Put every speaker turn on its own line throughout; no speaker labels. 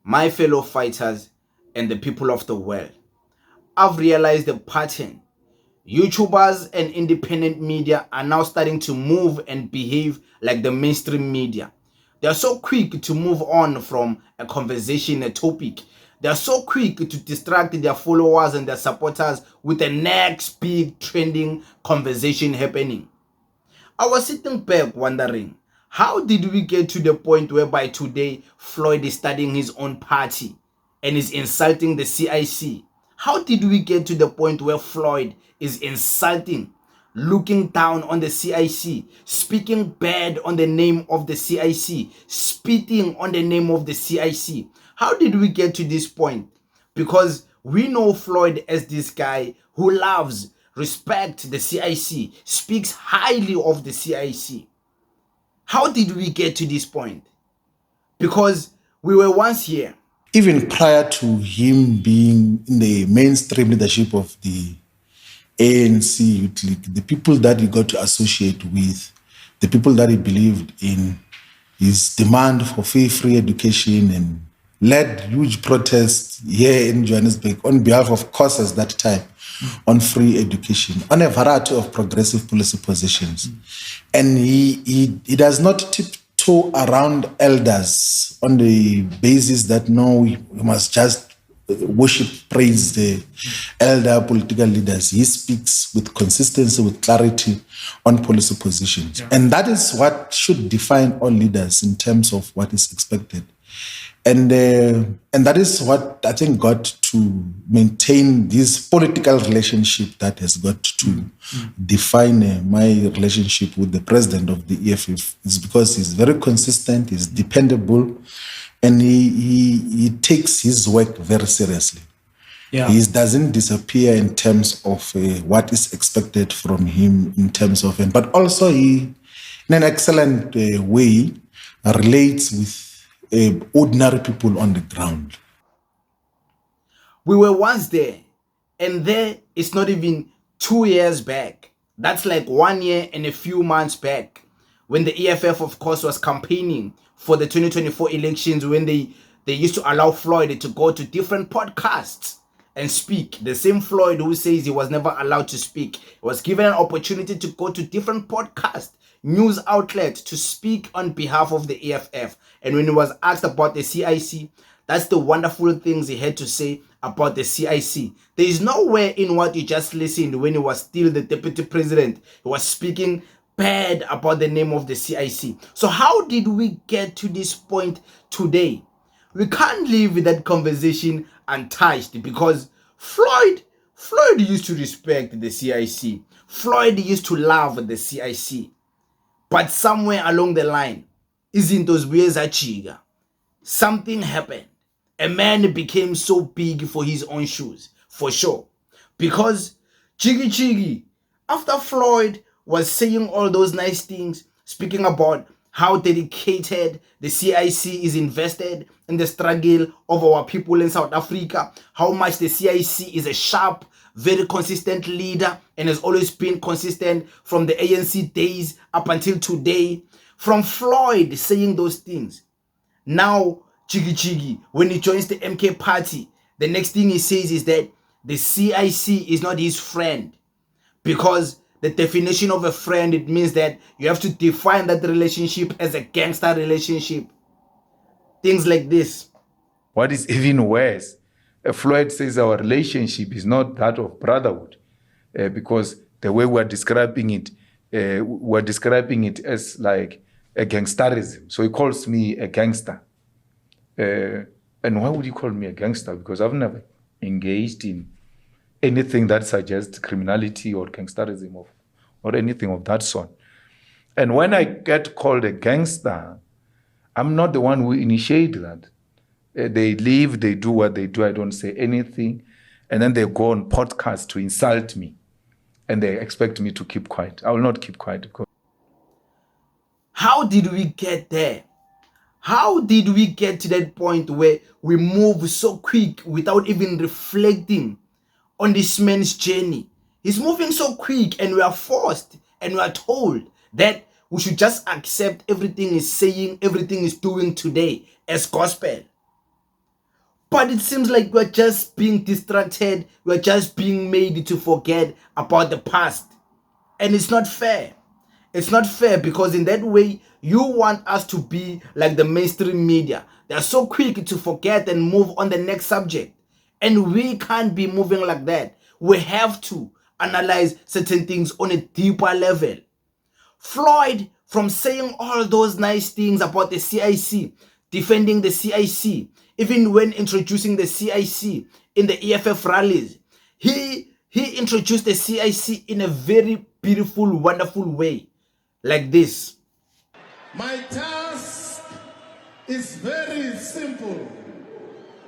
My fellow fighters and the people of the world, I've realized the pattern. YouTubers and independent media are now starting to move and behave like the mainstream media. They are so quick to move on from a conversation, a topic. They are so quick to distract their followers and their supporters with the next big trending conversation happening. I was sitting back wondering, how did we get to the point whereby today Floyd is starting his own party and is insulting the CIC? How did we get to the point where Floyd is insulting, looking down on the CIC, speaking bad on the name of the CIC, spitting on the name of the CIC? How did we get to this point? Because we know Floyd as this guy who loves, respects the CIC, speaks highly of the CIC. How did we get to this point? Because we were once here.
Even prior to him being in the mainstream leadership of the ANC Youth League, the people that he got to associate with, the people that he believed in, his demand for free education, and led huge protests here in Johannesburg on behalf of causes that time on free education, on a variety of progressive policy positions. And he does not tiptoe around elders on the basis that no, we must just worship, praise the elder political leaders. He speaks with consistency, with clarity on policy positions. Yeah. And that is what should define all leaders in terms of what is expected. And that is what I think got to maintain this political relationship that has got to define my relationship with the president of the EFF. It's because he's very consistent, he's dependable, and he takes his work very seriously. Yeah. He doesn't disappear in terms of what is expected from him in terms of, but also he, in an excellent way, relates with ordinary people on the ground.
We were once there, and there is not even 2 years back. That's like 1 year and a few months back, when the EFF, of course, was campaigning for the 2024 elections, when they used to allow Floyd to go to different podcasts and speak. The same Floyd who says he was never allowed to speak was given an opportunity to go to different podcasts, news outlets, to speak on behalf of the EFF. And when he was asked about the CIC, that's the wonderful things he had to say about the CIC. There is nowhere in what you just listened when he was still the deputy president. He was speaking bad about the name of the CIC. So how did we get to this point today? We can't leave that conversation untouched, because Floyd used to respect the CIC. Floyd used to love the CIC. But somewhere along the line, something happened. A man became so big for his own shoes, for sure. Because Chigi, after Floyd was saying all those nice things, speaking about how dedicated the CIC is invested in the struggle of our people in South Africa, how much the CIC is a sharp, very consistent leader and has always been consistent from the ANC days up until today. From Floyd saying those things, now Chigi, when he joins the MK party, the next thing he says is that the CIC is not his friend, because the definition of a friend, it means that you have to define that relationship as a gangster relationship. Things like this.
What is even worse, Floyd says our relationship is not that of brotherhood, because the way we're describing it as like a gangsterism. So he calls me a gangster. And why would you call me a gangster? Because I've never engaged in anything that suggests criminality or gangsterism or anything of that sort. And when I get called a gangster, I'm not the one who initiate that. They leave, they do what they do, I don't say anything, and then they go on podcasts to insult me, and they expect me to keep quiet. I will not keep quiet.
How did we get there? How did we get to that point where we move so quick without even reflecting on this man's journey? He's moving so quick, and we are forced and we are told that we should just accept everything he's saying, everything he's doing today as gospel. But it seems like we're just being distracted. We're just being made to forget about the past. And it's not fair. It's not fair because in that way, you want us to be like the mainstream media. They're so quick to forget and move on the next subject. And we can't be moving like that. We have to analyze certain things on a deeper level. Floyd, from saying all those nice things about the CIC, defending the CIC, even when introducing the CIC in the EFF rallies, he introduced the CIC in a very beautiful, wonderful way, like this.
My task is very simple.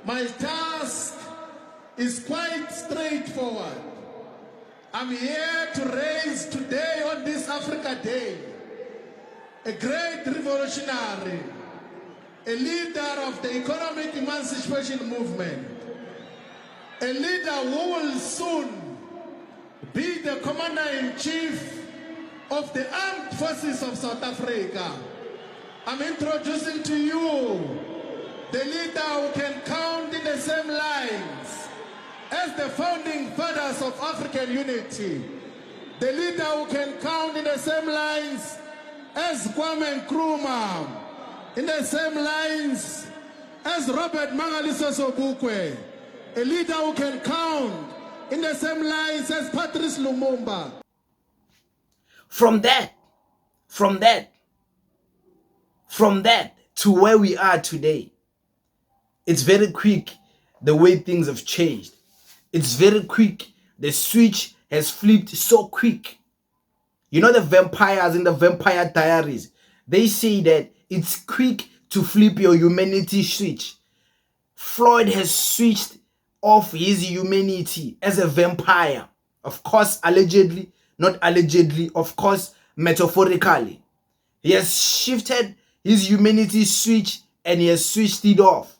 My task is quite straightforward. I'm here to raise today on this Africa Day a great revolutionary, a leader of the economic emancipation movement, a leader who will soon be the commander-in-chief of the armed forces of South Africa. I'm introducing to you the leader who can count in the same lines as the founding fathers of African unity, the leader who can count in the same lines as Kwame Nkrumah, in the same lines as Robert Mangaliso Sobukwe, a leader who can count in the same lines as Patrice Lumumba.
From that to where we are today, it's very quick the way things have changed. It's very quick. The switch has flipped so quick. You know the vampires in the Vampire Diaries, they say that it's quick to flip your humanity switch. Floyd has switched off his humanity as a vampire. Of course, allegedly, not allegedly, of course, metaphorically. He has shifted his humanity switch and he has switched it off.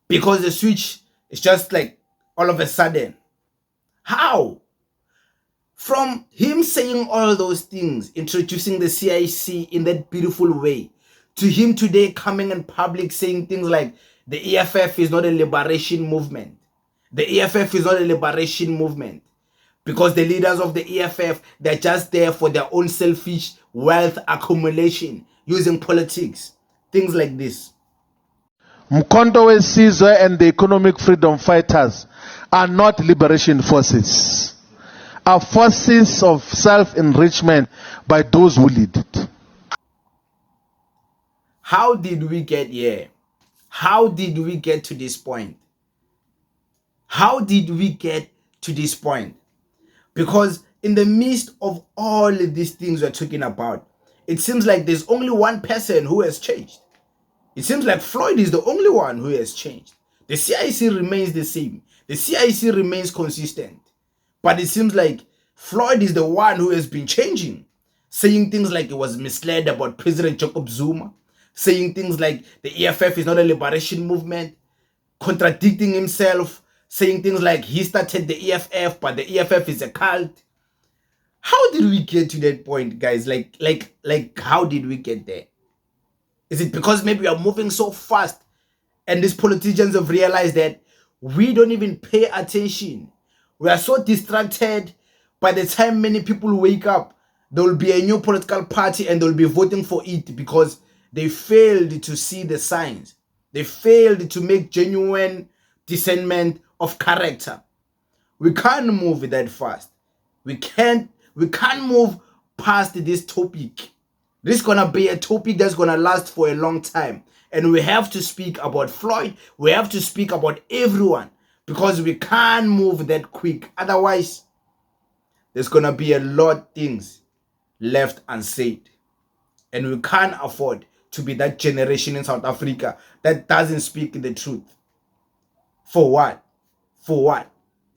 Because the switch is just like all of a sudden. How? From him saying all those things, introducing the CIC in that beautiful way, to him today coming in public saying things like the EFF is not a liberation movement. The EFF is not a liberation movement. Because the leaders of the EFF, they're just there for their own selfish wealth accumulation using politics. Things like this.
Mkhonto weSizwe and the economic freedom fighters are not liberation forces, are forces of self-enrichment by those who lead it.
How did we get here? How did we get to this point? How did we get to this point? Because in the midst of all of these things we're talking about, it seems like there's only one person who has changed. It seems like Floyd is the only one who has changed. The CIC remains the same. The CIC remains consistent. But it seems like Floyd is the one who has been changing. Saying things like he was misled about President Jacob Zuma. Saying things like the EFF is not a liberation movement. Contradicting himself. Saying things like he started the EFF, but the EFF is a cult. How did we get to that point, guys? Like how did we get there? Is it because maybe we are moving so fast and these politicians have realized that we don't even pay attention? We are so distracted. By the time many people wake up, there will be a new political party and they'll be voting for it because they failed to see the signs. They failed to make genuine discernment of character. We can't move that fast. We can't move past this topic. This is gonna be a topic that's gonna last for a long time. And we have to speak about Floyd. We have to speak about everyone because we can't move that quick. Otherwise, there's gonna be a lot of things left unsaid. And we can't afford to be that generation in South Africa that doesn't speak the truth. For what? For what?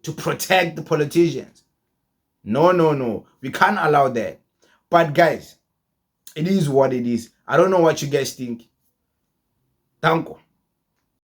To protect the politicians. No. We can't allow that. But guys, it is what it is. I don't know what you guys think. Thank you.